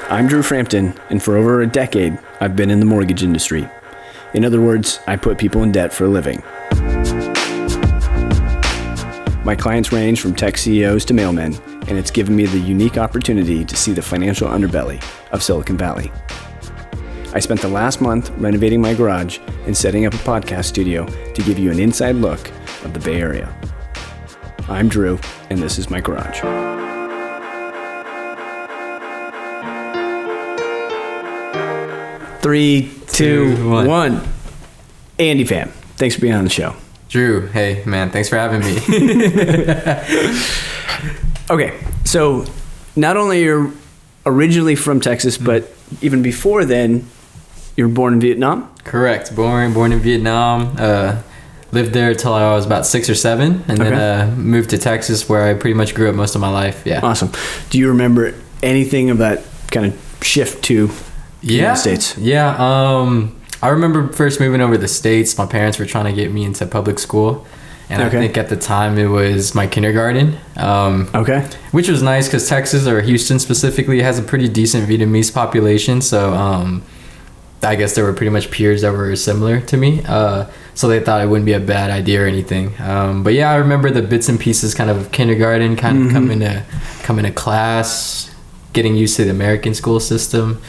I'm Drew Frampton, and for over a decade, I've been in the mortgage industry. In other words, I put people in debt for a living. My clients range from tech CEOs to mailmen, and it's given me the unique opportunity to see the financial underbelly of Silicon Valley. I spent the last month renovating my garage and setting up a podcast studio to give you an inside look of the Bay Area. I'm Drew, and this is my garage. Three, two, one. Andy Pham, thanks for being on the show. Drew, hey man, thanks for having me. Okay, so not only you're originally from Texas, but even before then, you were born in Vietnam? Correct, born in Vietnam. Lived there till I was about 6 or 7, and then moved to Texas, where I pretty much grew up most of my life. Yeah. Awesome. Do you remember anything of that kind of shift to the United States? Yeah. I remember first moving over to the States. My parents were trying to get me into public school. And I think at the time it was my kindergarten. Which was nice because Texas, or Houston specifically, has a pretty decent Vietnamese population. So I guess there were pretty much peers that were similar to me. So they thought it wouldn't be a bad idea or anything. But yeah, I remember the bits and pieces kind of kindergarten, kind of coming to class, getting used to the American school system.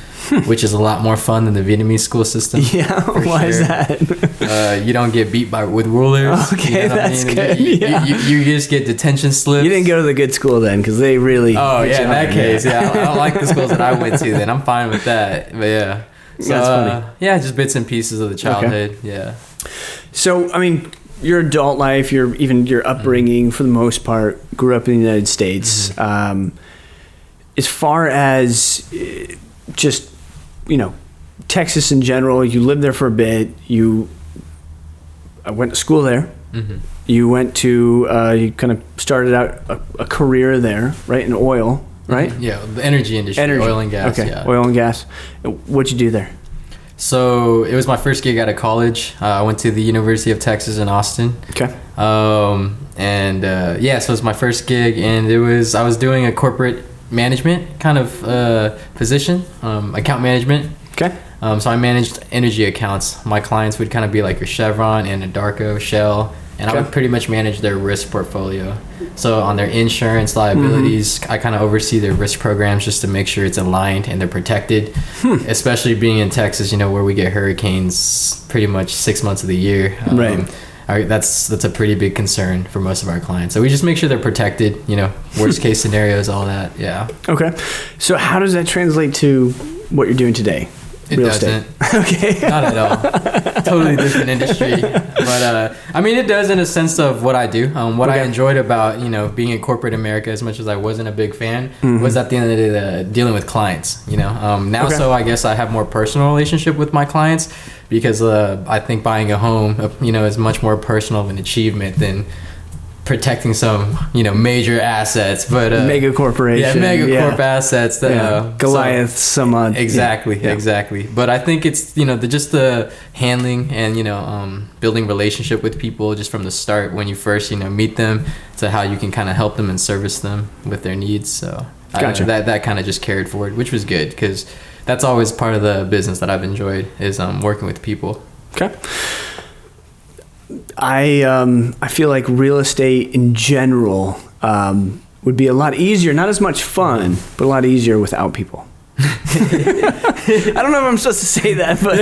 Which is a lot more fun than the Vietnamese school system. Yeah, why is that? You don't get beat with rulers. Okay, you know that's good. You just get detention slips. You didn't go to the good school then, because they really... Oh, yeah, in that case, I don't like the schools that I went to then. I'm fine with that, but yeah. So, that's funny. Yeah, just bits and pieces of the childhood, yeah. So, I mean, your adult life, your upbringing, for the most part, grew up in the United States. As far as just... Texas in general, you lived there for a bit. I went to school there. You went to, you kind of started out a career there, right? In oil, right? Yeah, the energy industry, oil and gas. Okay, yeah. Oil and gas. What'd you do there? So it was my first gig out of college. I went to the University of Texas in Austin. Okay. So it was my first gig, and I was doing a corporate management kind of position, account management. Okay. So I managed energy accounts. My clients would kind of be like your Chevron, Anadarko, Shell, and I would pretty much manage their risk portfolio. So on their insurance liabilities, I kind of oversee their risk programs just to make sure it's aligned and they're protected. Especially being in Texas, where we get hurricanes pretty much 6 months of the year. Right. That's a pretty big concern for most of our clients. So we just make sure they're protected, worst case scenarios, all that. Yeah. Okay. So how does that translate to what you're doing today? It doesn't. Okay. Not at all. Totally different industry. But it does in a sense of what I do. What I enjoyed about, being in corporate America, as much as I wasn't a big fan, was at the end of the day dealing with clients, So I guess I have more personal relationship with my clients because I think buying a home, is much more personal of an achievement than protecting some major assets, but mega corporation, corp assets that Goliath, exactly. But I think it's just the handling and building relationship with people just from the start when you first meet them to how you can kind of help them and service them with their needs. So gotcha. That kind of just carried forward, which was good because that's always part of the business that I've enjoyed is working with people. Okay. I feel like real estate in general would be a lot easier, not as much fun, but a lot easier without people. I don't know if I'm supposed to say that, but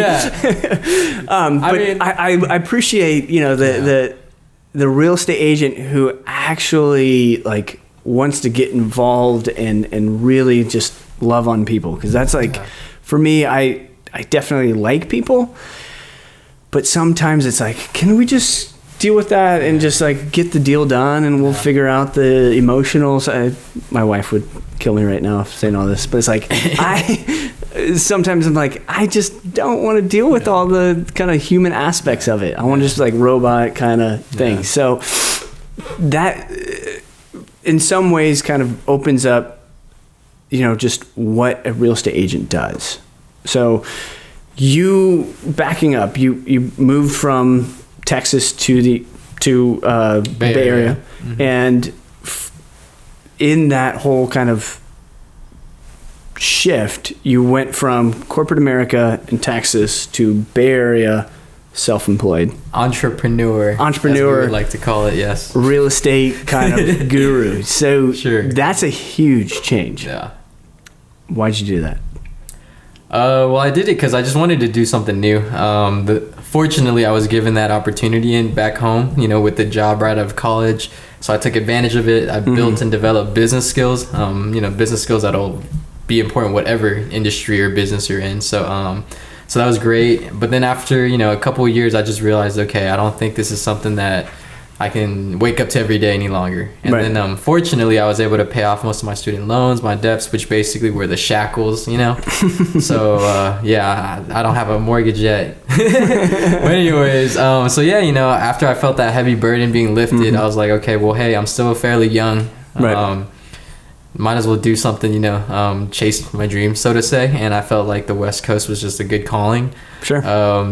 I appreciate the real estate agent who actually wants to get involved and really just love on people, because that's for me, I definitely like people. But sometimes it's can we just deal with that and just get the deal done and we'll figure out the emotional side. My wife would kill me right now for saying all this, but it's sometimes I'm I just don't want to deal with all the kind of human aspects of it. I want to just robot kind of thing. So that in some ways kind of opens up, just what a real estate agent does. So you backing up, you moved from Texas to Bay Area. And in that whole kind of shift. You went from corporate America in Texas to Bay Area, self-employed. Entrepreneur. As we would like to call it, yes. Real estate kind of guru. So that's a huge change. Yeah. Why'd you do that? Well, I did it because I just wanted to do something new. Fortunately, I was given that opportunity back home, with the job right out of college. So I took advantage of it. I built and developed business skills, business skills that'll be important whatever industry or business you're in. So that was great. But then after, a couple of years, I just realized, okay, I don't think this is something that I can wake up to every day any longer. And then fortunately, I was able to pay off most of my student loans, my debts, which basically were the shackles, So I don't have a mortgage yet. But anyways, after I felt that heavy burden being lifted, I was like, okay, well, hey, I'm still fairly young. Might as well do something, chase my dreams, so to say. And I felt like the West Coast was just a good calling. Sure.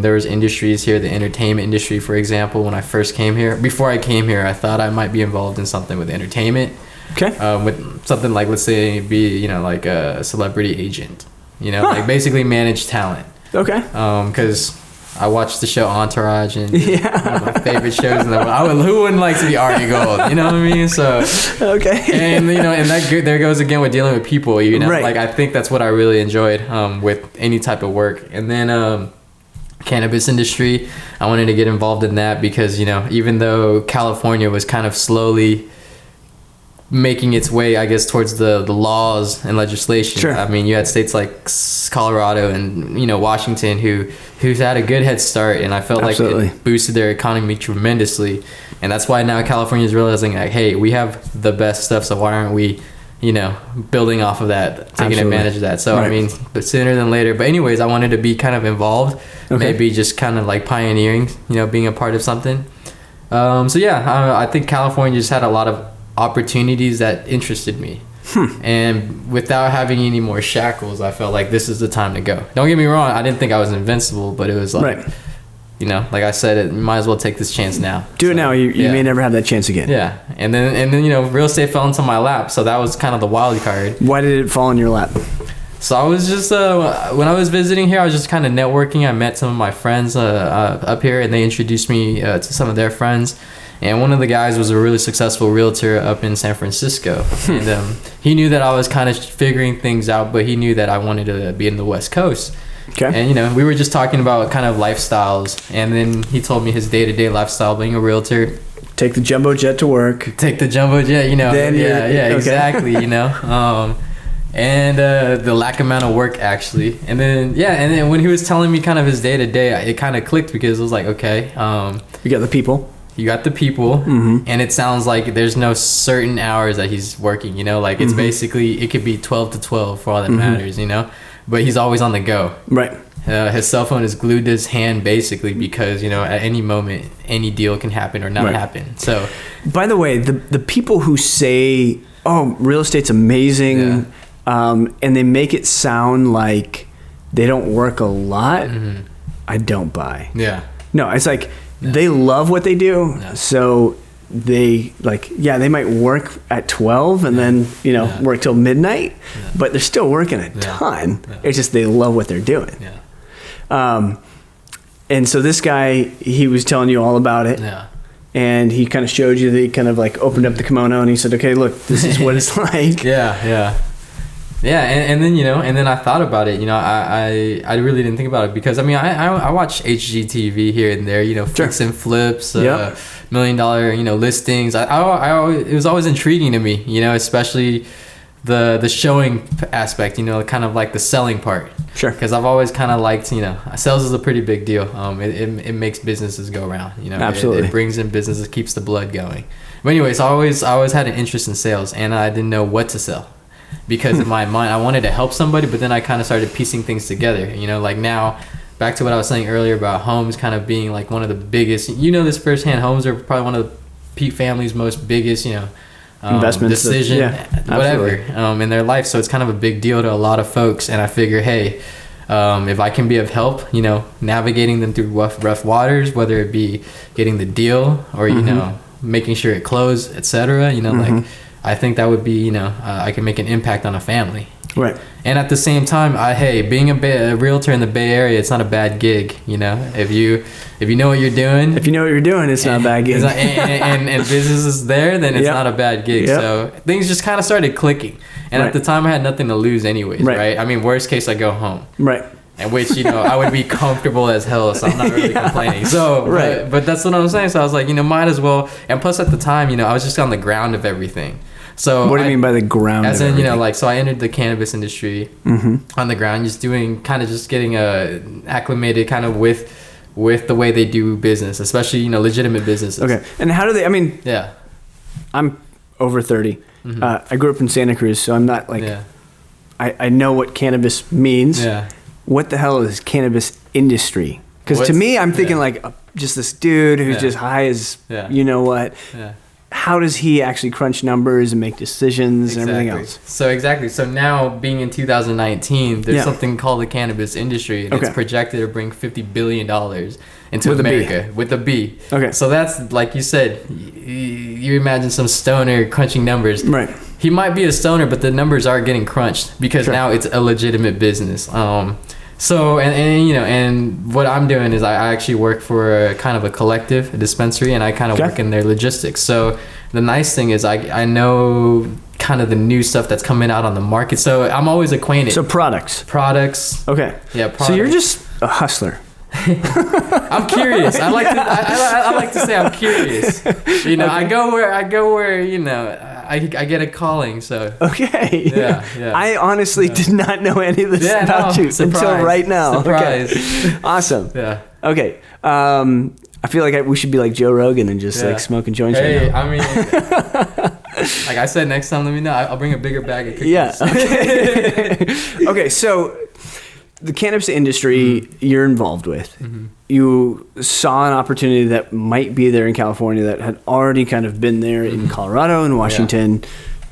There was industries here, the entertainment industry, for example. When I first came here, before I came here, I thought I might be involved in something with entertainment. Okay. With something like, let's say, be like a celebrity agent. Like basically manage talent. Okay. Because I watched the show Entourage, and one of my favorite shows in the world. Who wouldn't like to be Artie Gold? You know what I mean? So okay. And and there goes again with dealing with people. Like I think that's what I really enjoyed with any type of work. And then cannabis industry, I wanted to get involved in that because even though California was kind of slowly making its way, I guess, towards the laws and legislation. Sure. I mean, you had states like Colorado and Washington who's had a good head start, and I felt Absolutely. like it boosted their economy tremendously. And that's why now California is realizing like, hey, we have the best stuff, so why aren't we building off of that, taking advantage of that? So I mean, but sooner than later. But anyways, I wanted to be kind of involved, maybe just kind of like pioneering, being a part of something. I think California just had a lot of opportunities that interested me. And without having any more shackles, I felt like this is the time to go. Don't get me wrong, I didn't think I was invincible, but it was like like I said, you might as well take this chance now. Do it now. You may never have that chance again. Yeah. And then real estate fell into my lap, so that was kind of the wild card. Why did it fall in your lap? So I was just when I was visiting here, I was just kind of networking. I met some of my friends up here, and they introduced me to some of their friends. And one of the guys was a really successful realtor up in San Francisco. And he knew that I was kind of figuring things out, but he knew that I wanted to be in the West Coast. Okay. And, we were just talking about kind of lifestyles. And then he told me his day-to-day lifestyle being a realtor. Take the jumbo jet to work. Take the jumbo jet, Then exactly, and the lack amount of work, actually. And then when he was telling me kind of his day-to-day, it kind of clicked because it was like, okay. You got the people. You got the people, and it sounds like there's no certain hours that he's working, like it's basically, it could be 12 to 12 for all that matters, but he's always on the go. Right. His cell phone is glued to his hand basically because, at any moment, any deal can happen or not happen. So, by the way, the people who say, oh, real estate's amazing, and they make it sound like they don't work a lot, I don't buy. Yeah. No, it's like, they love what they do, so they they might work at 12 and then work till midnight, but they're still working a ton. It's just they love what they're doing. And so this guy, he was telling you all about it, and he kind of showed you that he kind of like opened up the kimono and he said, okay, look, this is what it's like. And then and then I thought about it. I really didn't think about it because I watch HGTV here and there. Fix and flips, $1 million listings. It was always intriguing to me. Especially the showing aspect. Kind of like the selling part. Sure. Because I've always kind of liked sales is a pretty big deal. It makes businesses go around. Absolutely. It brings in business. It keeps the blood going. But anyways, I always had an interest in sales, and I didn't know what to sell. Because in my mind, I wanted to help somebody, but then I kind of started piecing things together. Like now, back to what I was saying earlier about homes kind of being like one of the biggest. This firsthand, homes are probably one of the Pete family's most biggest, investments, decision, whatever, in their life. So it's kind of a big deal to a lot of folks. And I figure, hey, if I can be of help, navigating them through rough waters, whether it be getting the deal or making sure it closed, etc. Like. I think that would be, I can make an impact on a family. Right. And at the same time, being a realtor in the Bay Area, it's not a bad gig. You know, if you know what you're doing, it's not a bad gig. and business is there, then it's not a bad gig. Yep. So things just kind of started clicking. And at the time, I had nothing to lose anyways, right? I mean, worst case, I go home. Right. And which, you know, I would be comfortable as hell, so I'm not really complaining. So, but that's what I'm saying. So I was like, you know, might as well. And plus at the time, you know, I was just on the ground of everything. So what do you mean by the ground? As in, you know, like, so I entered the cannabis industry on the ground, just getting acclimated kind of with the way they do business, especially, you know, legitimate businesses. Okay. And how do they, I mean, I'm over 30. I grew up in Santa Cruz, so I'm not like, I know what cannabis means. Yeah. What the hell is cannabis industry? Because to me, I'm thinking like just this dude who's just high as you know what. Yeah. How does he actually crunch numbers and make decisions and everything else? So now, being in 2019, there's something called the cannabis industry, and it's projected to bring $50 billion into America with a B. Okay. So that's, like you said, you imagine some stoner crunching numbers. Right. He might be a stoner, but the numbers are getting crunched because now it's a legitimate business. So, and you know, and what I'm doing is I actually work for a kind of a collective, a dispensary, and I kind of work in their logistics. So the nice thing is I know kind of the new stuff that's coming out on the market. So I'm always acquainted. So products. Okay. Yeah. Products. So you're just a hustler. I'm curious. I like to say I'm curious. You know, I go where you know I get a calling. So yeah. I honestly did not know any of this about you until right now. Surprise. Okay. Awesome. Yeah. Okay. I feel like we should be like Joe Rogan and just like smoking joints. Hey, I mean, like I said, next time let me know. I'll bring a bigger bag of cookies. Yeah. Okay. Okay. So the cannabis industry you're involved with, you saw an opportunity that might be there in California that had already kind of been there in Colorado and Washington. Yeah.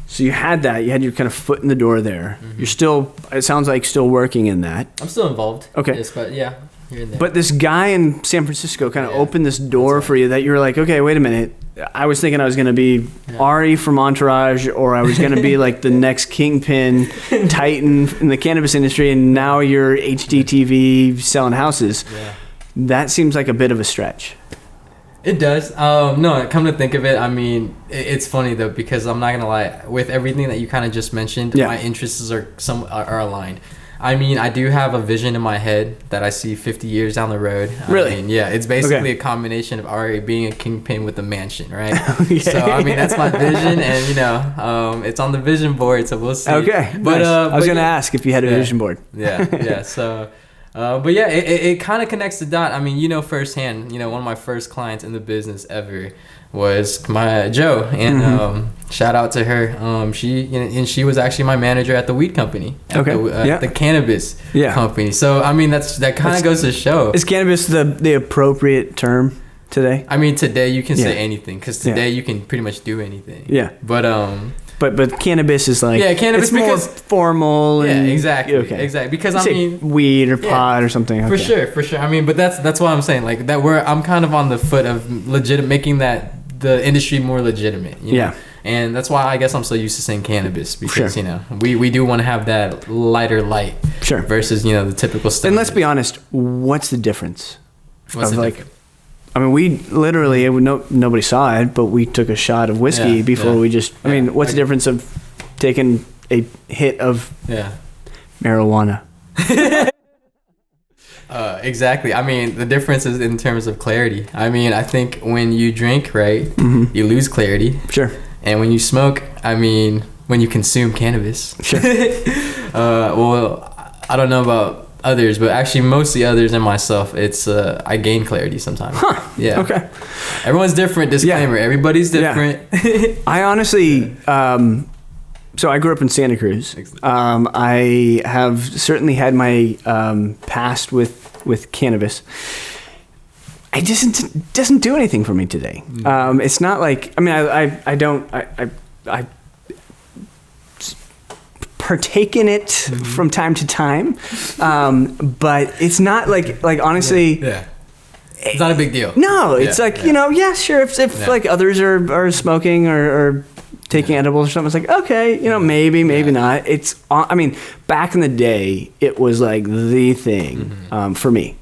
So you had your kind of foot in the door there. You're still, it sounds like, still working in that. I'm still involved. Okay. Yes, but yeah, here and there. But this guy in San Francisco kind of opened this door for you that you were like, okay, wait a minute. I was thinking I was going to be Ari from Entourage, or I was going to be like the next kingpin titan in the cannabis industry, and now you're HDTV selling houses. Yeah. That seems like a bit of a stretch. It does. No, come to think of it, I mean, it's funny though, because I'm not going to lie, with everything that you kind of just mentioned, my interests are aligned. I mean, I do have a vision in my head that I see 50 years down the road. Really? I mean, yeah, it's basically a combination of Ari being a kingpin with a mansion, right? So, I mean, that's my vision, and, you know, it's on the vision board, so we'll see. Okay, but nice. I was going to ask if you had a vision board. Yeah, so... but yeah, it kind of connects the dot. I mean, you know firsthand, you know, one of my first clients in the business ever was my Joe, and shout out to her. She was actually my manager at the weed company, at the Cannabis company. So I mean, that kind of goes to show. Is cannabis the appropriate term today? I mean, today you can say anything, because today you can pretty much do anything. Yeah. But cannabis is like cannabis it's more formal. And, exactly. Because I mean, weed or pot or something. For sure. I mean, but that's what I'm saying. Like that, I'm kind of on the foot of making the industry more legitimate. You know? And that's why I guess I'm so used to saying cannabis, because you know we do want to have that lighter light. Sure. Versus the typical stuff. And let's be honest, what's the difference? Difference? I mean, we literally, nobody saw it, but we took a shot of whiskey before we just, I mean, what's the difference of taking a hit of marijuana? Exactly. I mean, the difference is in terms of clarity. I mean, I think when you drink, right, you lose clarity. Sure. And when you smoke, I mean, when you consume cannabis. Sure. Well, I don't know about others, but actually mostly others and myself, it's I gain clarity sometimes. Yeah. Okay. Everyone's different. Disclaimer. Everybody's different. I honestly, so I grew up in Santa Cruz. I have certainly had my past with cannabis. It just doesn't do anything for me today. It's not like, I mean, I partake in it from time to time, but it's not like honestly, it's not a big deal. No, it's sure, if like others are smoking or taking edibles or something. It's like, okay, maybe not. It's, I mean, back in the day, it was like the thing for me,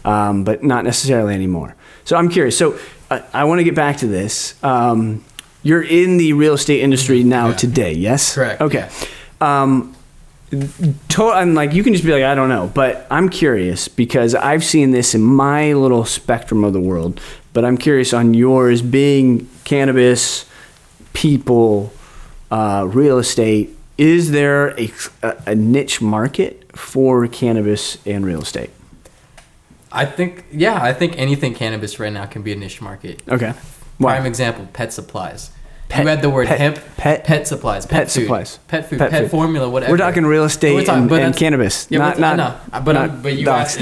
but not necessarily anymore. So I'm curious. So I want to get back to this. You're in the real estate industry now today, yes? Correct. Okay. I'm like, you can just be like, I don't know, but I'm curious because I've seen this in my little spectrum of the world, but I'm curious on yours, being cannabis, people, real estate. Is there a niche market for cannabis and real estate? I think anything cannabis right now can be a niche market. Okay. Prime example, pet supplies. You had the word hemp, pet supplies, pet food, supplies, pet food, pet formula, whatever. We're talking real estate and cannabis. Yeah, but you asked,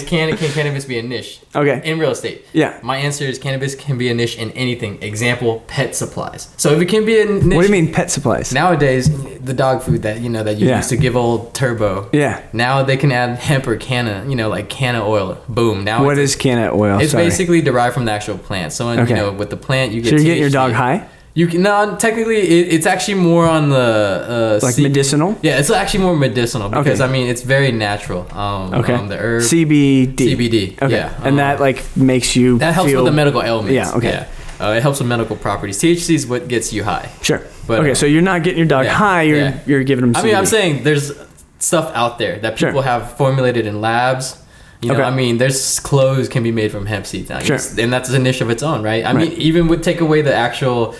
can cannabis be a niche? Okay. In real estate. Yeah. My answer is cannabis can be a niche in anything. Example, pet supplies. So if it can be a niche. What do you mean pet supplies? Nowadays, the dog food that you used to give old Turbo. Yeah. Now they can add hemp or canna, like canna oil. Boom. Now what is canna oil? It's basically derived from the actual plant. So with the plant you get. So you're getting your dog high? You can technically it's actually more on the medicinal. Yeah, it's actually more medicinal because it's very natural. The herb CBD. Okay. Yeah, and that makes you. That helps with the medical ailments. Yeah. Okay. Yeah. It helps with medical properties. THC is what gets you high. Sure. But, okay, so you're not getting your dog high. You're giving them CBD. I'm saying there's stuff out there that people have formulated in labs. There's clothes can be made from hemp seeds now, and that's a niche of its own, right? I mean, even with take away the actual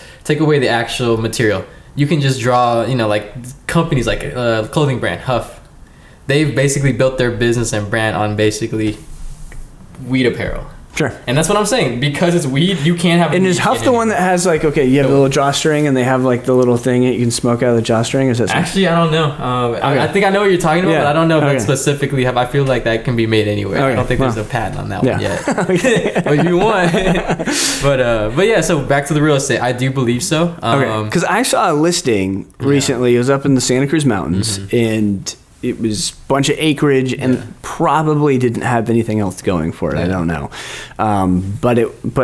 material, you can just draw, companies like clothing brand Huff, they've basically built their business and brand on basically weed apparel. Sure. And that's what I'm saying. Because it's weed, you can't have. And is Huff the one that has you have a little drawstring and they have the little thing that you can smoke out of the drawstring? Is that something? Actually, I don't know. I think I know what you're talking about, but I don't know if that specifically I feel like that can be made anywhere. I don't think there's a patent on that one yet. But you want. But yeah. So back to the real estate, I do believe so. Because I saw a listing recently. It was up in the Santa Cruz Mountains, and it was a bunch of acreage and probably didn't have anything else going for it. I don't know. But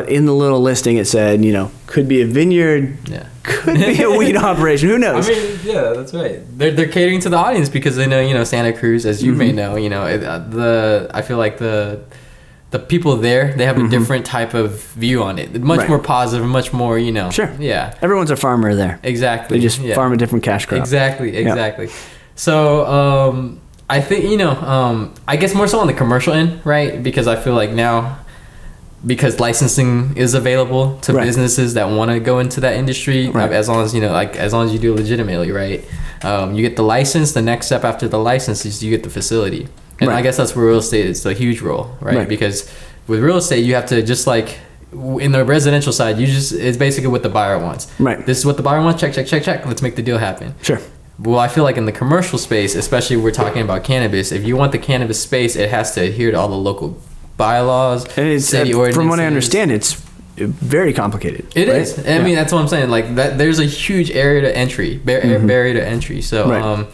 in the little listing it said, could be a vineyard, could be a weed operation. Who knows? I mean, yeah, that's right. They're catering to the audience because they know, Santa Cruz, as you may know, I feel like the people there, they have a different type of view on it. Much more positive, much more, Sure. Yeah. Everyone's a farmer there. Exactly. They just farm a different cash crop. Exactly. Yeah. So I think I guess more so on the commercial end, right? Because I feel like now, because licensing is available to businesses that want to go into that industry, as long as as long as you do it legitimately, right? You get the license. The next step after the license is you get the facility, and I guess that's where real estate is a huge role, right? Because with real estate, you have to just in the residential side, it's basically what the buyer wants. Right. This is what the buyer wants. Check. Let's make the deal happen. Sure. Well, I feel like in the commercial space, especially if we're talking about cannabis, if you want the cannabis space, it has to adhere to all the local bylaws, city ordinances. From what I understand, it's very complicated. It is. I mean, that's what I'm saying. There's a huge barrier to entry. So,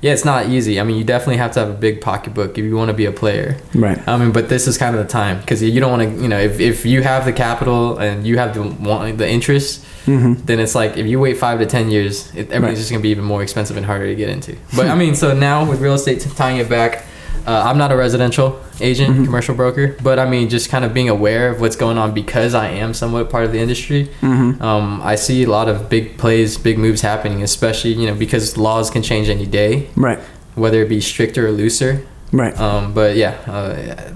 it's not easy. I mean, you definitely have to have a big pocketbook if you want to be a player. Right. I mean, but this is kind of the time because you don't want to, if you have the capital and you have the interest, then it's like if you wait 5 to 10 years, everything's just going to be even more expensive and harder to get into. But I mean, so now with real estate, tying it back, I'm not a residential agent, commercial broker, but I mean, just kind of being aware of what's going on because I am somewhat part of the industry. I see a lot of big plays, big moves happening, especially, because laws can change any day, right? Whether it be stricter or looser. Right. But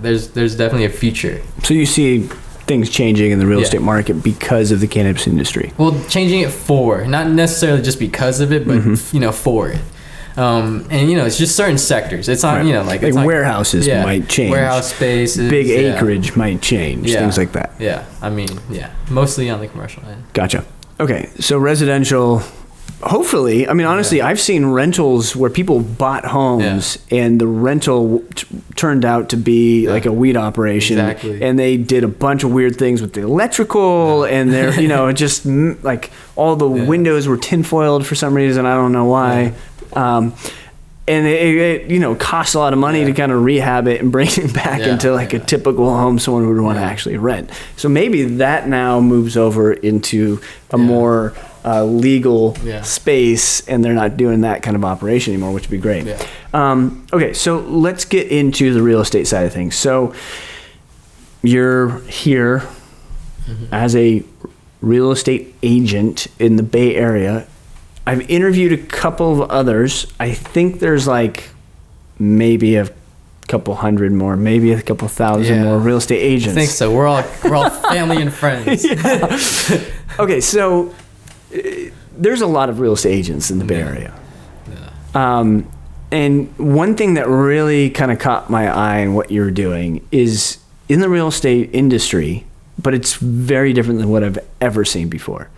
there's definitely a future. So you see things changing in the real estate market because of the cannabis industry. Well, changing it not necessarily just because of it, but for it. And it's just certain sectors. It's not like warehouses might change. Warehouse spaces, big acreage might change. Things like that. Yeah, I mean, mostly on the commercial end. Gotcha. Okay, so residential. Hopefully, I mean, honestly, I've seen rentals where people bought homes and the rental turned out to be like a weed operation. Exactly. And they did a bunch of weird things with the electrical and they're, just like all the windows were tinfoiled for some reason. I don't know why. And it costs a lot of money to kind of rehab it and bring it back into like a typical home someone would want to actually rent. So maybe that now moves over into a more legal space, and they're not doing that kind of operation anymore, which would be great. Okay, so let's get into the real estate side of things. So you're here as a real estate agent in the Bay Area. I've interviewed a couple of others. I think there's like maybe a couple hundred more, maybe a couple thousand more real estate agents. I think so. We're all family and friends. Okay, so there's a lot of real estate agents in the Bay Area. And one thing that really kind of caught my eye in what you're doing is in the real estate industry, but it's very different than what I've ever seen before.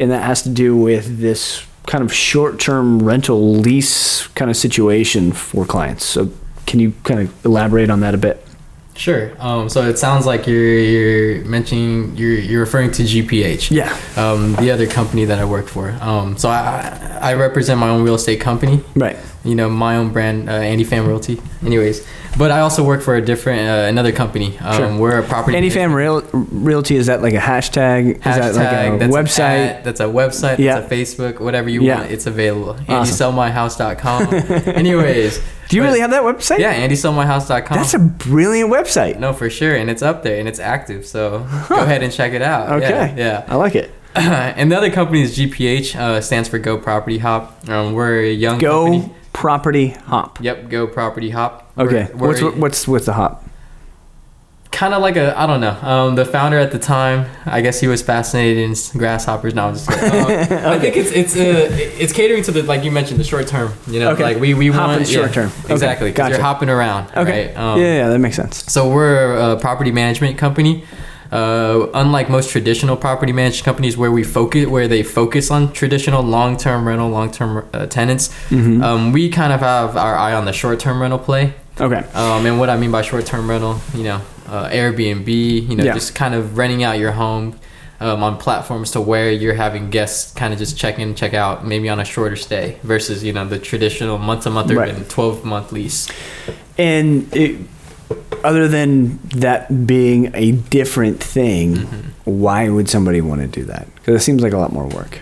And that has to do with this kind of short-term rental lease kind of situation for clients. So can you kind of elaborate on that a bit? Sure. So it sounds like you're mentioning, you're referring to GPH. Yeah. The other company that I work for. So I represent my own real estate company. Right. My own brand, Andy Pham Realty. Anyways, but I also work for a different, another company. We're a property. Andy Pham Realty, is that like a hashtag? Is that like a website? That's a website. That's a Facebook, whatever you want. It's available. Awesome. AndySellMyHouse.com. Anyways. Do you really have that website? Yeah, AndySellMyHouse.com. That's a brilliant website. No, for sure. And it's up there and it's active. So go ahead and check it out. Okay. Yeah. I like it. And the other company is GPH, stands for GoPropertyHop. We're a young company. GoPropertyHop. Yep, GoPropertyHop. Okay. What's with the hop? Kind of like I don't know. The founder at the time, I guess he was fascinated in grasshoppers. No, I'm just kidding. Okay. I think it's catering to the, like you mentioned, the short term. Like we want short term. Exactly. Okay. Gotcha. You're hopping around. Okay. Right? Yeah, that makes sense. So we're a property management company. Unlike most traditional property management companies where they focus on traditional long-term rental, long-term tenants, we kind of have our eye on the short-term rental play. Okay. And what I mean by short-term rental, Airbnb, just kind of renting out your home on platforms to where you're having guests kind of just check in, check out, maybe on a shorter stay versus, the traditional month-to-month or even 12-month lease. And other than that being a different thing, why would somebody want to do that? Because it seems like a lot more work.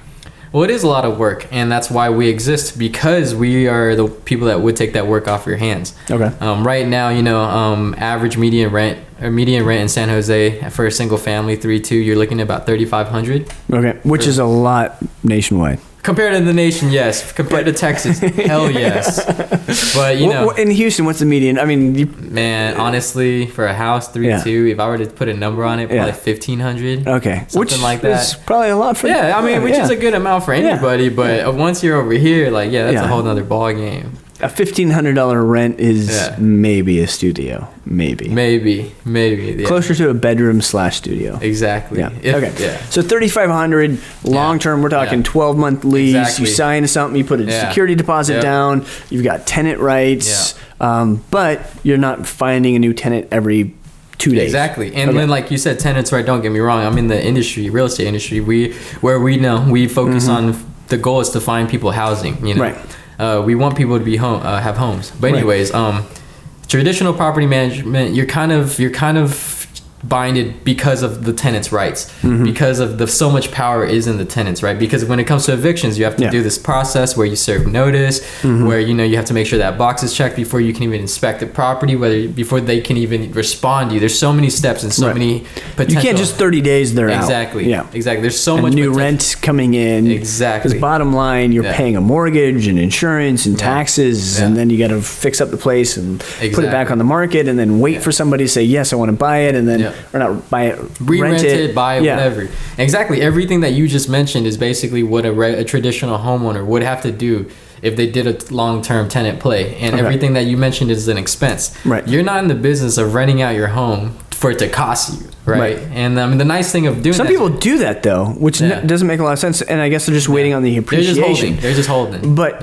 Well, it is a lot of work, and that's why we exist, because we are the people that would take that work off your hands. Okay. Right now, average median rent in San Jose for a single family 3-2, you're looking at about $3,500. Okay, which is a lot nationwide. Compared to the nation, yes. Compared to Texas, hell yes. But in Houston, what's the median? I mean, man, honestly, for a house 3-2, if I were to put a number on it, probably $1,500. Okay, something like that. Is probably a lot for. Yeah, I mean, which is a good amount for anybody. But once you're over here, that's a whole nother ball game. A $1,500 rent is maybe a studio, maybe. Yeah. Closer to a bedroom/studio. Exactly. Yeah. So $3,500 long term. We're talking 12-month lease. Exactly. You sign something. You put a security deposit down. You've got tenant rights. But you're not finding a new tenant every 2 days. Exactly. And then, like you said, tenants, right? Don't get me wrong. I'm in the industry, real estate industry. We focus on, the goal is to find people housing. Right. We want people to be have homes. But anyways, traditional property management, you're kind of binded because of the tenant's rights, because of so much power is in the tenants, right? Because when it comes to evictions, you have to do this process where you serve notice, where you have to make sure that box is checked before you can even inspect the property, before they can even respond to you. There's so many steps and so many potential. You can't just 30 days they're out. Exactly. There's so much new rent coming in. Exactly. Because bottom line, you're paying a mortgage and insurance and taxes, and then you got to fix up the place and put it back on the market, and then wait for somebody to say yes, I want to buy it, and then or not buy it, re-rent it, buy it, whatever. Exactly. Everything that you just mentioned is basically what a traditional homeowner would have to do if they did a long-term tenant play. And everything that you mentioned is an expense. Right. You're not in the business of renting out your home for it to cost you, right? And the nice thing of doing some people do that though, which doesn't make a lot of sense. And I guess they're just waiting on the appreciation. They're just holding. But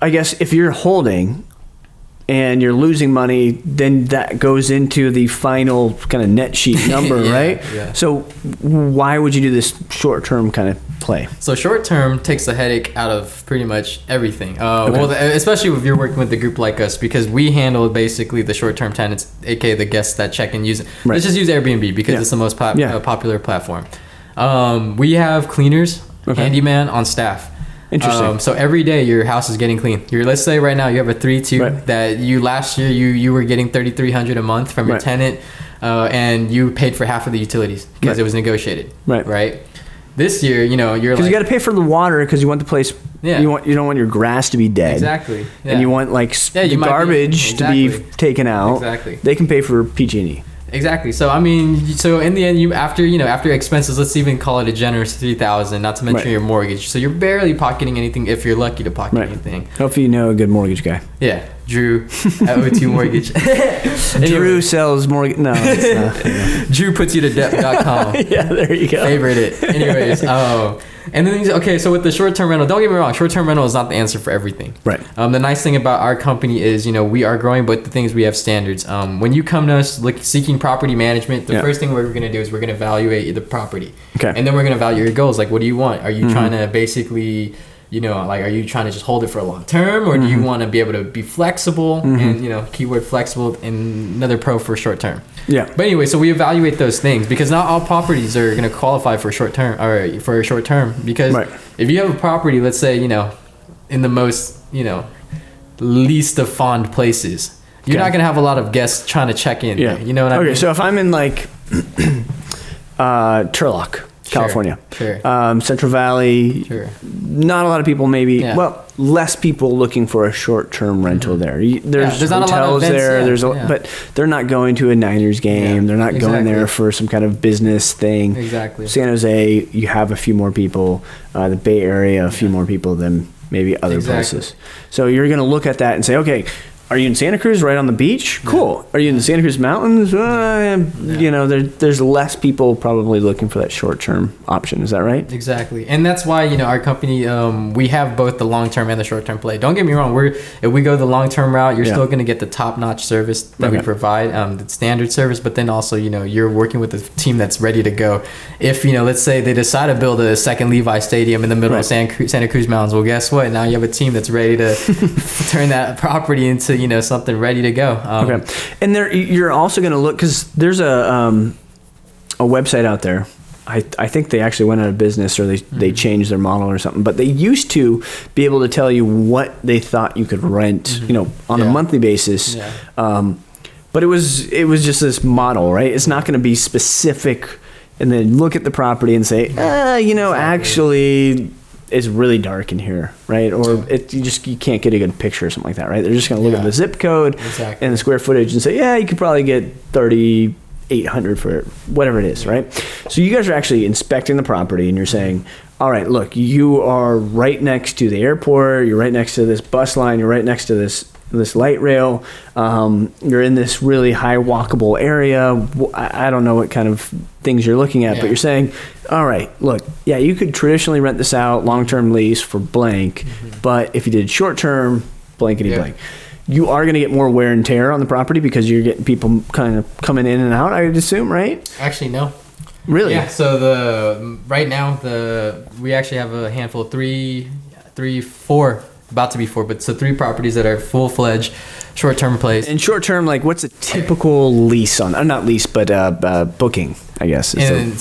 I guess if you're holding, and you're losing money, then that goes into the final kind of net sheet number, right? Yeah. So why would you do this short-term kind of play? So short-term takes the headache out of pretty much everything. Well, especially if you're working with a group like us, because we handle basically the short-term tenants, aka the guests that check and use it. Right. Let's just use Airbnb because it's the most popular platform. We have cleaners, handyman on staff. Interesting. So every day your house is getting clean. Let's say right now you have a 3-2 that you last year you were getting $3,300 a month from your tenant, and you paid for half of the utilities because it was negotiated. Right. This year, you're because you got to pay for the water because you want the place. Yeah. You don't want your grass to be dead. Exactly. Yeah. And you want the garbage to be taken out. Exactly. They can pay for PG&E. Exactly. So I mean, so in the end, after expenses, let's even call it a generous $3,000, not to mention your mortgage. So you're barely pocketing anything if you're lucky to pocket anything. Hopefully, you know a good mortgage guy. Yeah, Drew at O2 Mortgage. Drew sells mortgage. No, it's not. Yeah. DrewPutsYouToDebt.com. Yeah, there you go. Favorite it. Anyways, and then so with the short-term rental, don't get me wrong, short-term rental is not the answer for everything. Right. The nice thing about our company is, we are growing, but the things we have standards. When you come to us seeking property management, the first thing we're going to do is we're going to evaluate the property. Okay. And then we're going to evaluate your goals. Like, what do you want? Are you trying to basically, are you trying to just hold it for a long term, or do you want to be able to be flexible? And, keyword flexible, and another pro for short term. Yeah. But anyway, so we evaluate those things because not all properties are going to qualify for short term or for a short term. Because if you have a property, let's say, in the most, least of fond places, you're not going to have a lot of guests trying to check in. Yeah. You know what I mean? Okay, so if I'm in like Turlock, California, Central Valley, not a lot of people, maybe. Yeah. Well, less people looking for a short-term rental there. There's not hotels a lot of events, there. But they're not going to a Niners game. Yeah, they're not going there for some kind of business thing. Exactly. San Jose, you have a few more people. The Bay Area, a few more people than maybe other places. So you're going to look at that and say, okay, are you in Santa Cruz, right on the beach? Cool. Yeah. Are you in the Santa Cruz Mountains? There's less people probably looking for that short-term option. Is that right? Exactly. And that's why, our company, we have both the long-term and the short-term play. Don't get me wrong. If we go the long-term route, you're still going to get the top-notch service that we provide, the standard service, but then also, you're working with a team that's ready to go. If, let's say they decide to build a second Levi Stadium in the middle of Santa Cruz Mountains, well, guess what? Now you have a team that's ready to turn that property into something ready to go. Okay. And you're also going to look, because there's a website out there. I think they actually went out of business, or they changed their model or something. But they used to be able to tell you what they thought you could rent, on a monthly basis. Yeah. But it was just this model, right? It's not going to be specific, and then look at the property and say, actually, it's really dark in here, right? Or you can't get a good picture or something like that, right? They're just going to look at the zip code and the square footage and say, you could probably get 3,800 for it, whatever it is, right? So you guys are actually inspecting the property, and you're saying, all right, look, you are right next to the airport, you're right next to this bus line, you're right next to this light rail, you're in this really high walkable area. I don't know what kind of things you're looking at, but you're saying, all right, look, you could traditionally rent this out, long-term lease for blank, but if you did short-term, blankety blank, you are going to get more wear and tear on the property because you're getting people kind of coming in and out, I would assume, right? Actually, no. Really? Yeah, so right now, we actually have a handful of four, about to be 4, but so 3 properties that are full-fledged short-term plays. And short-term, like, what's a typical lease on? Not lease, but booking, I guess.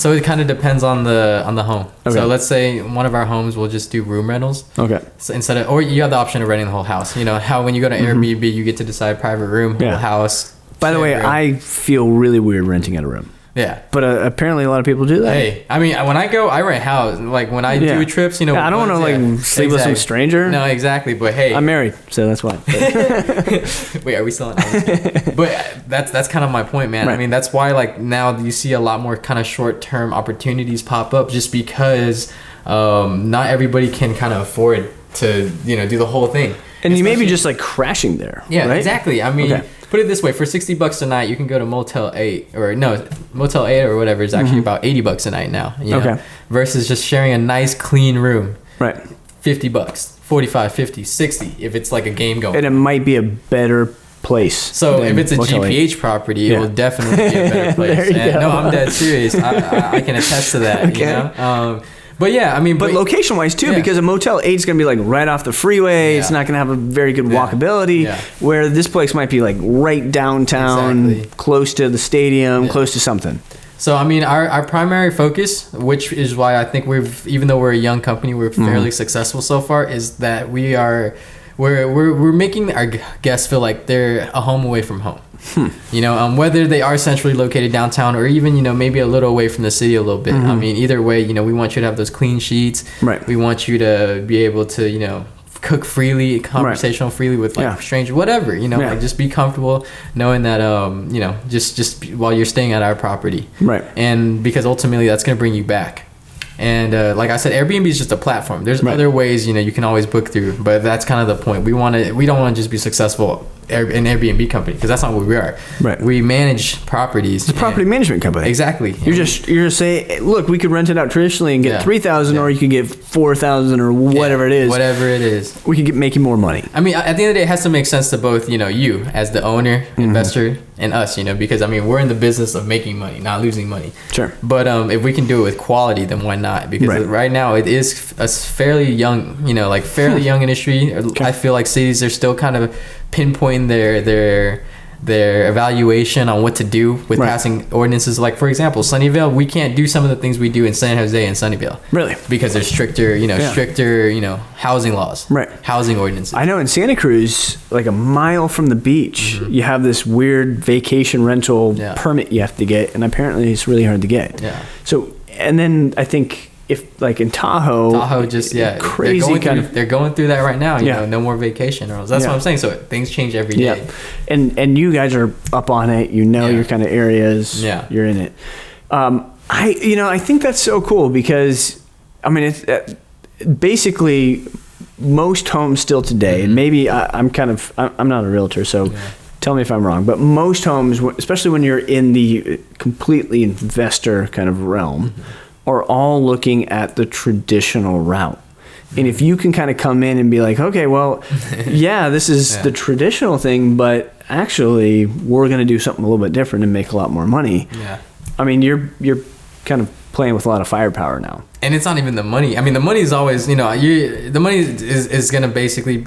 So it kind of depends on the home. Okay. So let's say one of our homes will just do room rentals. Okay. So or you have the option of renting the whole house. How when you go to Airbnb, you get to decide private room, whole house. By the way, I feel really weird renting out a room. Yeah. But apparently a lot of people do that. Hey, I mean, when I go, I rent house. Like, when I do trips, I don't want to, sleep with some stranger. No, exactly. But, hey. I'm married, so that's why. Wait, are we still on? But that's kind of my point, man. Right. I mean, that's why, now you see a lot more kind of short-term opportunities pop up just because not everybody can kind of afford to, do the whole thing. And you may be just, crashing there, yeah, right? Exactly. I mean... Okay. Put it this way, for $60 a night, you can go to Motel 8 or whatever is actually about $80 a night now. Versus just sharing a nice clean room. $50, $45, $50, $60 if it's like a game going. And it might be a better place. So if it's a GPH property, it will definitely be a better place. No, I'm dead serious. I can attest to that. Okay. You know? But yeah, I mean, but location-wise too, because a Motel 8 is going to be like right off the freeway. It's not going to have a very good walkability. Where this place might be like right downtown, close to the stadium, close to something. So I mean, our primary focus, which is why I think even though we're a young company, we're fairly successful so far, is that we're making our guests feel like they're a home away from home. You know, whether they are centrally located downtown or even, you know, maybe a little away from the city a little bit. I mean, either way, you know, we want you to have those clean sheets. Right. We want you to be able to, you know, cook freely, conversational freely with like strangers, whatever, you know, like just be comfortable knowing that, you know, just while you're staying at our property. Right. And because ultimately that's going to bring you back. And like I said, Airbnb is just a platform. There's other ways, you know, you can always book through, but that's kind of the point. We don't want to just be successful an Airbnb company, because that's not what we are. Right. We manage properties. It's a property management company. Exactly. You're just saying, look, we could rent it out traditionally and get $3,000, or you could get $4,000 or whatever it is. Whatever it is. We could make you more money. I mean, at the end of the day, it has to make sense to both, you know, you as the owner, investor, and us, you know, because I mean, we're in the business of making money, not losing money. Sure. But if we can do it with quality, then why not? Because right now it is a fairly young, you know, like fairly young industry. I feel like cities are still kind of pinpointing their evaluation on what to do with passing ordinances. Like, for example, Sunnyvale, we can't do some of the things we do in San Jose and Sunnyvale. Really? Because there's stricter, you know, housing laws. Right. Housing ordinances. I know in Santa Cruz, like a mile from the beach, you have this weird vacation rental permit you have to get, and apparently it's really hard to get. Yeah. So, and then I think if like in Tahoe just crazy they're going through that right now, you know, no more vacation rentals. That's what I'm saying. So things change every day. And you guys are up on it, you know, your kind of areas, you're in it. I think that's so cool, because I mean, it's basically most homes still today, and maybe I'm not a realtor, so tell me if I'm wrong, but most homes, especially when you're in the completely investor kind of realm, are all looking at the traditional route. And if you can kind of come in and be like, okay, well, this is the traditional thing, but actually we're going to do something a little bit different and make a lot more money. Yeah. I mean, you're kind of playing with a lot of firepower now. And it's not even the money. I mean, the money is always, you know, the money is going to basically,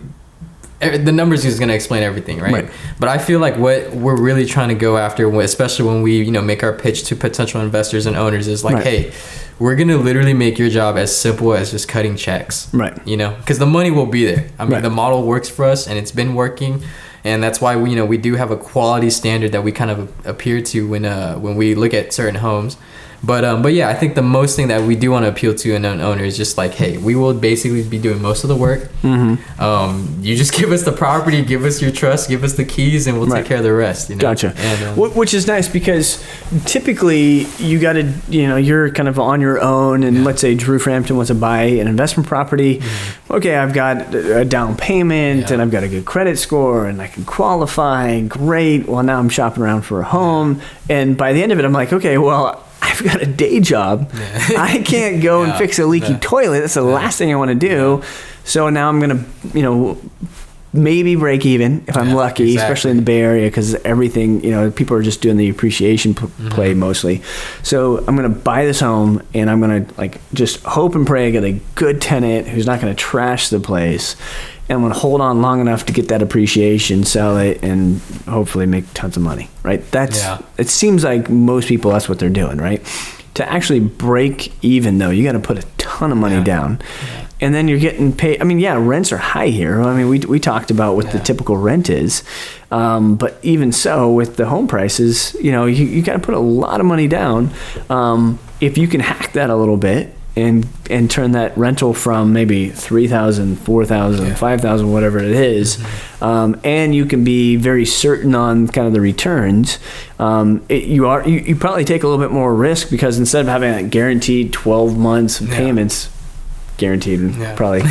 the numbers is going to explain everything, right? But I feel like what we're really trying to go after, especially when we, you know, make our pitch to potential investors and owners, is like, hey, we're going to literally make your job as simple as just cutting checks. Right. You know, because the money will be there. I mean, the model works for us, and it's been working. And that's why we, you know, we do have a quality standard that we kind of appear to when we look at certain homes. But yeah, I think the most thing that we do want to appeal to an owner is just like, hey, we will basically be doing most of the work. You just give us the property, give us your trust, give us the keys, and we'll take care of the rest. You know? Gotcha. And, which is nice, because typically you got to, you know, you're kind of on your own, and let's say Drew Frampton wants to buy an investment property. Okay, I've got a down payment, and I've got a good credit score, and I can qualify. Great. Well, now I'm shopping around for a home, and by the end of it, I'm like, okay, well, I've got a day job. I can't go and fix a leaky toilet. That's the last thing I want to do. So now I'm going to, you know, maybe break even if I'm lucky, especially in the Bay Area, because everything, you know, people are just doing the appreciation play mostly. So I'm going to buy this home, and I'm going to like just hope and pray I get a good tenant who's not going to trash the place. And I'm going to hold on long enough to get that appreciation, sell it, and hopefully make tons of money, right? It seems like most people, that's what they're doing, right? To actually break even, though, you got to put a ton of money down. And then you're getting paid. I mean, rents are high here. I mean, we talked about what the typical rent is. But even so, with the home prices, you know, you got to put a lot of money down. If you can hack that a little bit, and turn that rental from maybe $3,000, $4,000, $5,000, whatever it is, and you can be very certain on kind of the returns. You probably take a little bit more risk, because instead of having that guaranteed 12 months of payments, guaranteed probably.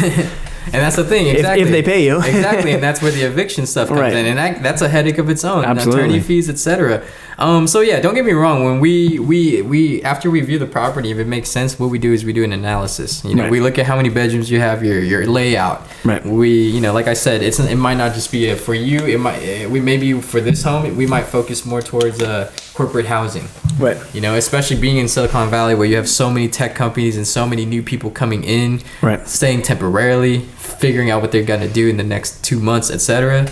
And that's the thing, exactly. If they pay you. Exactly, and that's where the eviction stuff comes in. And that's a headache of its own. Absolutely. Attorney fees, etc. So yeah, don't get me wrong. When we after we view the property, if it makes sense, what we do is we do an analysis. You know, we look at how many bedrooms you have, your layout. Right. We, like I said, it might not just be for you. It might maybe for this home, we might focus more towards corporate housing. Right. Especially being in Silicon Valley, where you have so many tech companies and so many new people coming in, staying temporarily, figuring out what they're gonna do in the next 2 months, etc.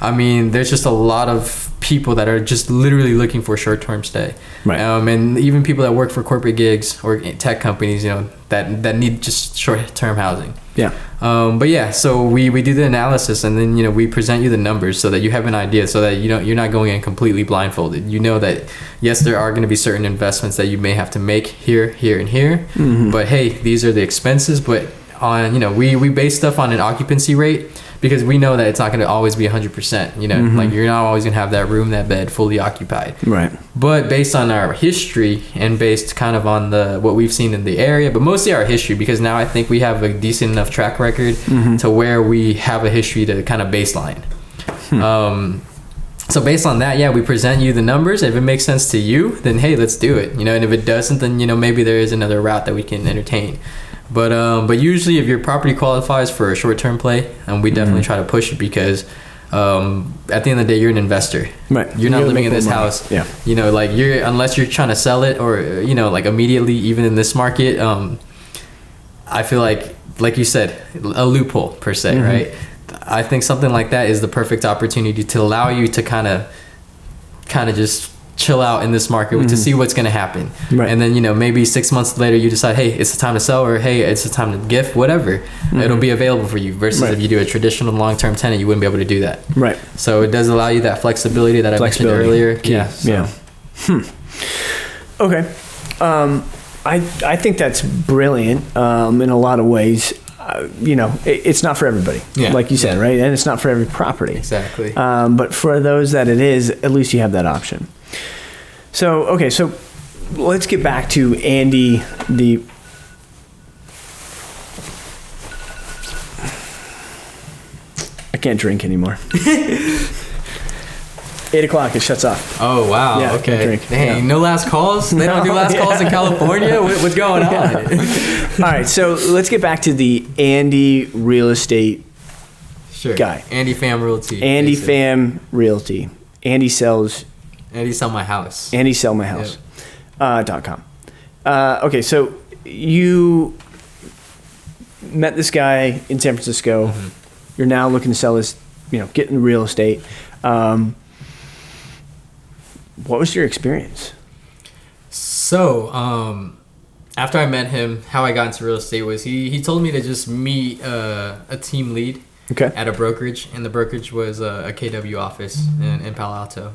I mean, there's just a lot of people that are just literally looking for a short-term stay. Right. And even people that work for corporate gigs or tech companies, that need just short-term housing. Yeah. But yeah, so we do the analysis, and then we present you the numbers so that you have an idea, so that you're not going in completely blindfolded. You know that yes, there are going to be certain investments that you may have to make here, and here. Mm-hmm. But hey, these are the expenses. But on we base stuff on an occupancy rate, because we know that it's not going to always be 100%. Mm-hmm. Like you're not always going to have that room, that bed fully occupied. Right. But based on our history and based kind of on what we've seen in the area, but mostly our history, because now I think we have a decent enough track record to where we have a history to kind of baseline. So based on that, yeah, we present you the numbers. If it makes sense to you, then hey, let's do it. And if it doesn't, then maybe there is another route that we can entertain. But usually if your property qualifies for a short-term play, and we definitely try to push it, because at the end of the day, you're an investor. Right. You're not living in this house. Yeah. Like unless you're trying to sell it, or like immediately, even in this market, I feel like you said, a loophole per se, right? I think something like that is the perfect opportunity to allow you to kind of just chill out in this market to see what's going to happen. Right. And then maybe 6 months later you decide, hey, it's the time to sell, or hey, it's the time to gift, whatever. It'll be available for you, versus if you do a traditional long-term tenant, you wouldn't be able to do that. Right. So it does allow you that flexibility that I mentioned earlier. Yeah. Okay. I think that's brilliant in a lot of ways. It's not for everybody, like you said, right? And it's not for every property. Exactly. But for those that it is, at least you have that option. So, okay, so let's get back to Andy, I can't drink anymore. 8 o'clock, it shuts off. Oh, wow. Yeah, okay. Dang, no last calls? They don't do last calls in California? What's going on? All right, so let's get back to the Andy real estate guy. Andy Pham Realty. Andy Pham Realty. Andy Sell My House. AndySellMyHouse.com. Okay, so you met this guy in San Francisco. Mm-hmm. You're now looking to sell this, get into real estate. What was your experience? So, after I met him, how I got into real estate was he told me to just meet a team lead at a brokerage, and the brokerage was a KW office in Palo Alto.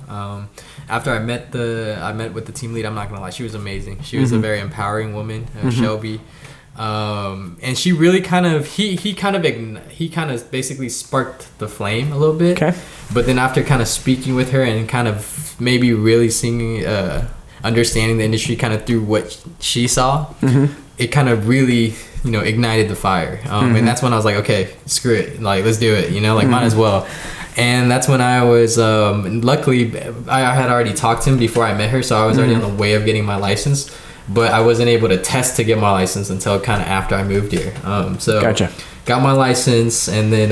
After I met with the team lead, I'm not gonna lie, she was amazing. She was a very empowering woman, Shelby. And she really he kind of basically sparked the flame a little bit. Okay. But then after kind of speaking with her and kind of maybe really seeing, understanding the industry kind of through what she saw, it kind of really, ignited the fire. And that's when I was like, okay, screw it. Like, let's do it, might as well. And that's when I was, luckily I had already talked to him before I met her. So I was already on the way of getting my license. But I wasn't able to test to get my license until kind of after I moved here. So gotcha. Got my license, and then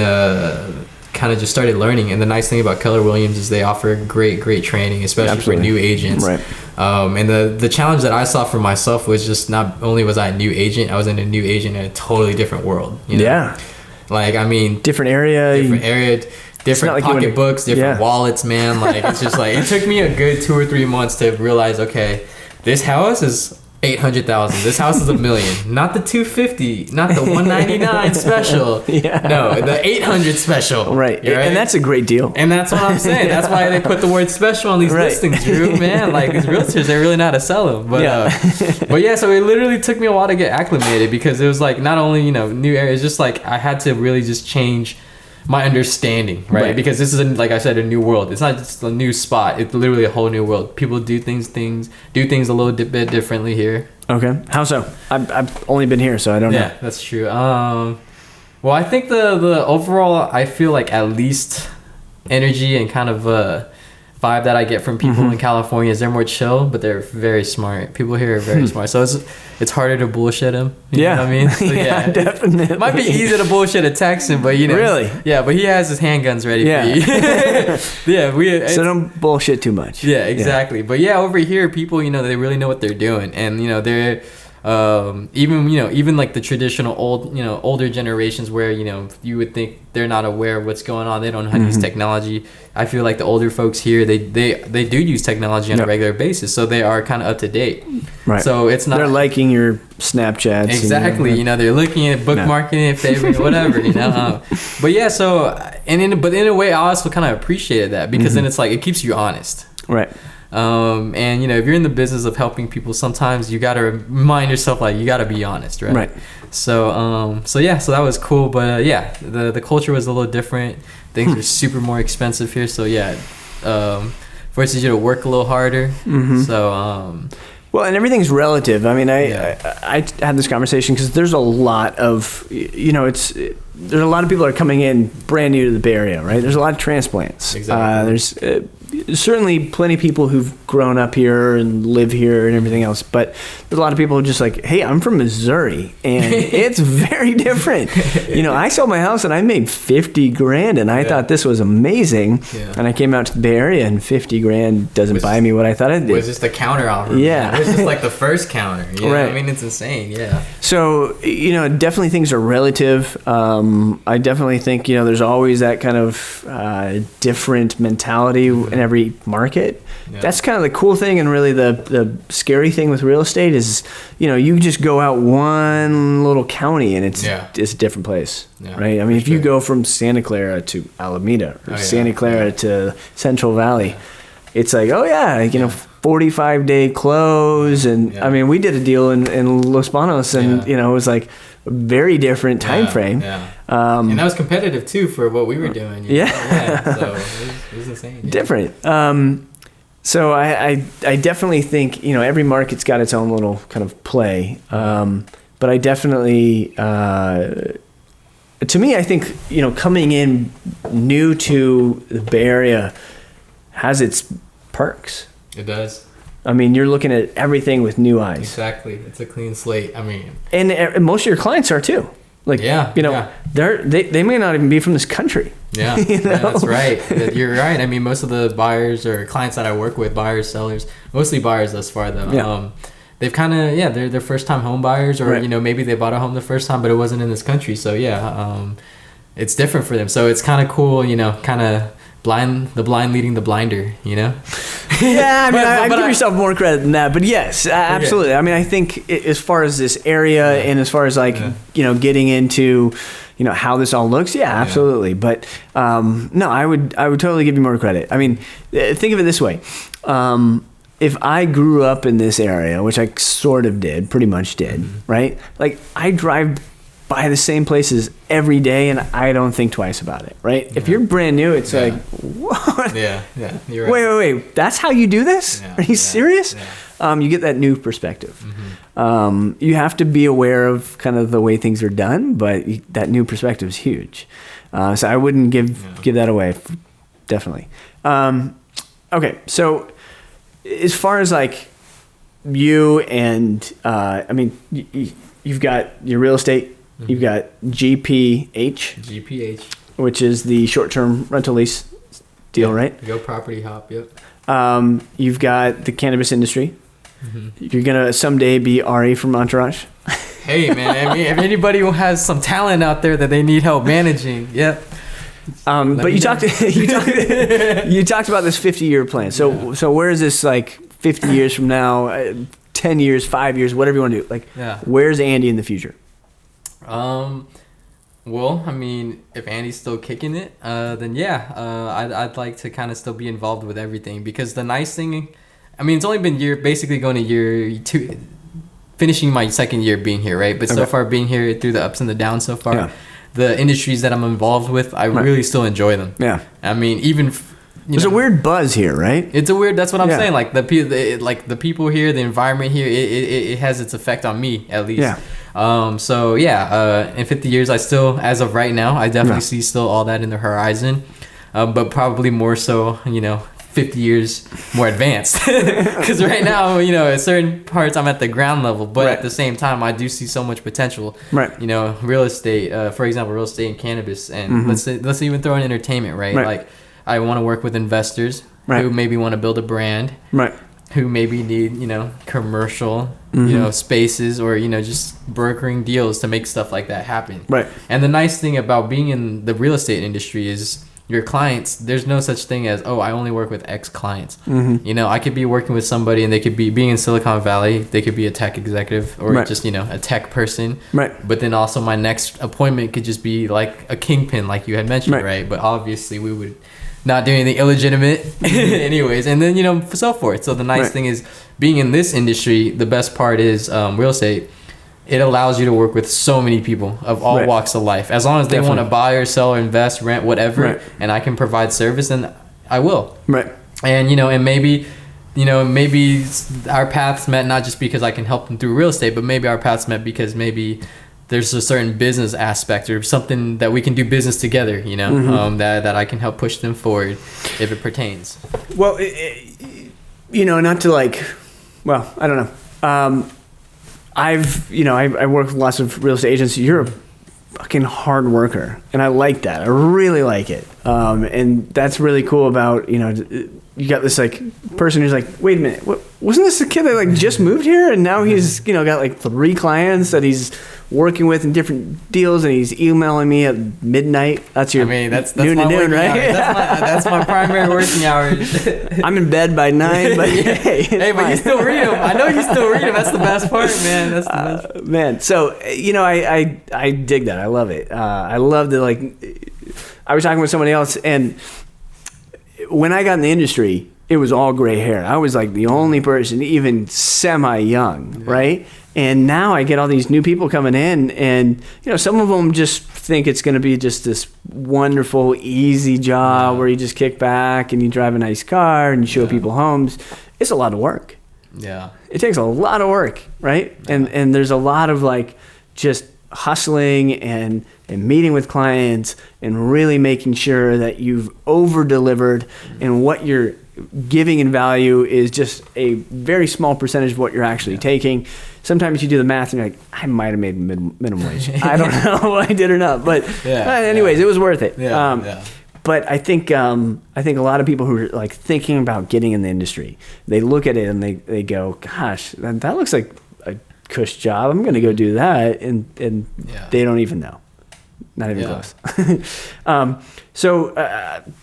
kind of just started learning. And the nice thing about Keller Williams is they offer great training, especially for new agents. Right. And the challenge that I saw for myself was just not only was I a new agent, I was in a new agent in a totally different world. Yeah. Like, I mean, different area, different pocketbooks, different wallets, man. Like, it's just like, it took me a good 2 or 3 months to realize, okay, this house is $800,000. This house is $1 million. Not the $250. Not the $199 special. No, the $800 special. Right. And that's a great deal. And that's what I'm saying. That's why they put the word special on these listings, Drew. Man, like, these realtors, they really know how to sell them. But so it literally took me a while to get acclimated, because it was like not only new areas, just like I had to really just change my understanding, right? Because this is like I said, a new world. It's not just a new spot. It's literally a whole new world. People do things a little bit differently here. Okay. How so? I've only been here, so I don't know. Yeah, that's true. Well, I think the overall, I feel like at least energy and kind of vibe that I get from people in California is they're more chill, but they're very smart. People here are very smart, so it's harder to bullshit them. You know what I mean? So, yeah, definitely. It might be easy to bullshit a Texan, but really, yeah, but he has his handguns ready for you. So don't bullshit too much. Yeah, exactly. Yeah. But yeah, over here, people, they really know what they're doing, and they're. Even like the traditional older generations where you would think they're not aware of what's going on, they don't know how to use technology. I feel like the older folks here, they do use technology on a regular basis, so they are kind of up to date. Right. So it's not, they're liking your Snapchats. Exactly. They're looking at bookmarking it, favorite, whatever. But yeah, so but in a way, I also kind of appreciated that because then it's like it keeps you honest. Right. And if you're in the business of helping people, sometimes you got to remind yourself, like, you got to be honest, right? Right. So that was cool, but the culture was a little different. Things are super more expensive here, so forces you to work a little harder. So well, and everything's relative. I mean, I had this conversation because there's a lot of there's a lot of people that are coming in brand new to the Bay Area, right? There's a lot of transplants. Exactly. There's certainly plenty of people who've grown up here and live here and everything else, but there's a lot of people who are just like, hey, I'm from Missouri and it's very different. I sold my house and I made $50,000 and I thought this was amazing. Yeah. And I came out to the Bay Area and $50,000 doesn't buy me what I thought it did. It was just a counter offer. Yeah. It was just like the first counter. Right. I mean, it's insane. Yeah. So, definitely things are relative. I definitely think, there's always that kind of different mentality in every market. Yeah. That's kind of the cool thing, and really the scary thing with real estate is, you just go out one little county and it's a different place, right? I mean, if you go from Santa Clara to Alameda or Santa Clara to Central Valley, it's like, 45-day close, and I mean, we did a deal in Los Banos, and it was like a very different time frame. Yeah. And that was competitive too for what we were doing. So it was insane. Different. So I definitely think every market's got its own little kind of play. But I definitely to me, I think coming in new to the Bay Area has its perks. It does. I mean, you're looking at everything with new eyes. Exactly. It's a clean slate. I mean, and most of your clients are too. Like, they may not even be from this country. Yeah, that's right. You're right. I mean, most of the buyers or clients that I work with, buyers, sellers, mostly buyers thus far though. Yeah. They've kind of, they're first time home buyers, or, maybe they bought a home the first time, but it wasn't in this country. So it's different for them. So it's kind of cool, kind of the blind leading the blinder, Yeah, I mean, I give yourself more credit than that, but yes, absolutely. Okay. I mean, I think as far as this area and as far as getting into, how this all looks, absolutely. But no, I would totally give you more credit. I mean, think of it this way. If I grew up in this area, which I pretty much did, right? Like, I drive by the same places every day and I don't think twice about it, right? If you're brand new, it's like, what? Yeah, you're right. Wait, that's how you do this? Are you serious? You get that new perspective. You have to be aware of kind of the way things are done, but that new perspective is huge. So I wouldn't give that away, definitely. Okay, so as far as like you and, I mean, you've got your real estate. You've got GPH, which is the short-term rental lease deal, right? GoPropertyHop, yep. You've got the cannabis industry. You're gonna someday be Ari from Entourage. Hey, man! I mean, if anybody who has some talent out there that they need help managing, yep. But you talked about this 50-year plan. So where is this, like, 50 years from now, 10 years, 5 years, whatever you want to do? Like, where's Andy in the future? Well, I mean, if Andy's still kicking it, then I'd like to kind of still be involved with everything, because the nice thing, I mean, it's only been basically going to year 2, finishing my second year being here, right? But so far, being here through the ups and the downs so far, the industries that I'm involved with, I really still enjoy them. Yeah. I mean, even there's a weird buzz here, right? It's a weird. That's what I'm saying. Like the people here, the environment here, it has its effect on me, at least. Yeah. So yeah, in 50 years, I still, as of right now, I definitely see still all that in the horizon, but probably more so, 50 years more advanced, because right now, at certain parts I'm at the ground level, but at the same time I do see so much potential. Real estate, for example, real estate and cannabis, and let's even throw in entertainment, right? Like I want to work with investors who maybe want to build a brand, who maybe need commercial spaces, or just brokering deals to make stuff like that happen. And the nice thing about being in the real estate industry is your clients, there's no such thing as, I only work with X clients. I could be working with somebody and they could be being in Silicon Valley, they could be a tech executive or just a tech person, but then also my next appointment could just be like a kingpin, like you had mentioned, right? But obviously we would not do anything illegitimate anyways, and then so forth. So the nice thing is being in this industry, the best part is real estate, it allows you to work with so many people of all walks of life. As long as they want to buy or sell or invest, rent, whatever, and I can provide service, then I will. And and maybe our paths met not just because I can help them through real estate, but maybe our paths met because maybe there's a certain business aspect or something that we can do business together, that I can help push them forward if it pertains. Well, not to I don't know. I work with lots of real estate agents. You're a fucking hard worker, and I like that. I really like it. And that's really cool about, you got this person who's like, wait a minute, wasn't this a kid that just moved here and now he's got 3 clients that he's working with in different deals, and he's emailing me at midnight. That's your that's noon to noon, right? That's my primary working hours. I'm in bed by 9, but hey, but you still read them. I know you still read them. That's the best part, man. That's the best. Man, so I dig that. I love it. I love that. I was talking with somebody else, and when I got in the industry, it was all gray hair. I was the only person, even semi-young, right? And now I get all these new people coming in, and some of them just think it's going to be just this wonderful, easy job where you just kick back and you drive a nice car and you show people homes. It's a lot of work. Yeah. It takes a lot of work, right? Yeah. And there's a lot of just hustling and meeting with clients and really making sure that you've over-delivered, and what you're giving in value is just a very small percentage of what you're actually taking. Sometimes you do the math and you're like, I might have made minimum wage. I don't know if I did or not, but anyways, it was worth it. But I think a lot of people who are thinking about getting in the industry, they look at it and they go, gosh, that looks like a cush job. I'm going to go do that, and they don't even know. Not even close. So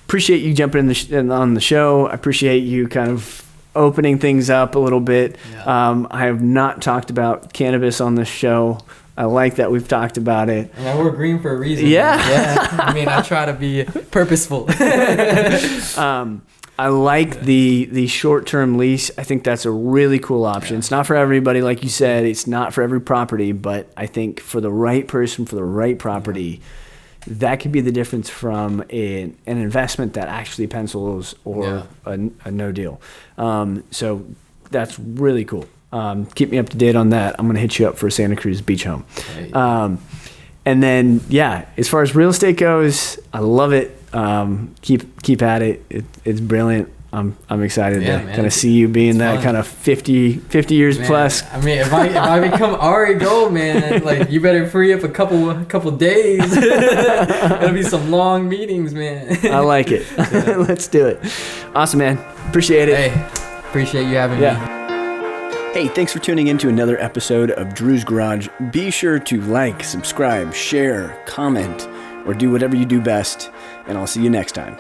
appreciate you jumping on the show. I appreciate you kind of opening things up a little bit. I have not talked about cannabis on this show. I like that we've talked about it. Yeah, we're green for a reason. Yeah. I try to be purposeful. I like the short-term lease. I think that's a really cool option. It's not for everybody, like you said. It's not for every property, but I think for the right person, for the right property, that could be the difference from an investment that actually pencils or a no deal. So that's really cool. Keep me up to date on that. I'm going to hit you up for a Santa Cruz beach home. And then, as far as real estate goes, I love it. Keep at it. It's brilliant. I'm excited to kind of see you being that fun. Kind of 50 years plus. If I become Ari Gold, man, you better free up a couple days. It'll be some long meetings, man. I like it. Let's do it. Awesome, man. Appreciate it. Hey, appreciate you having me. Hey, thanks for tuning in to another episode of Drew's Garage. Be sure to like, subscribe, share, comment, or do whatever you do best, and I'll see you next time.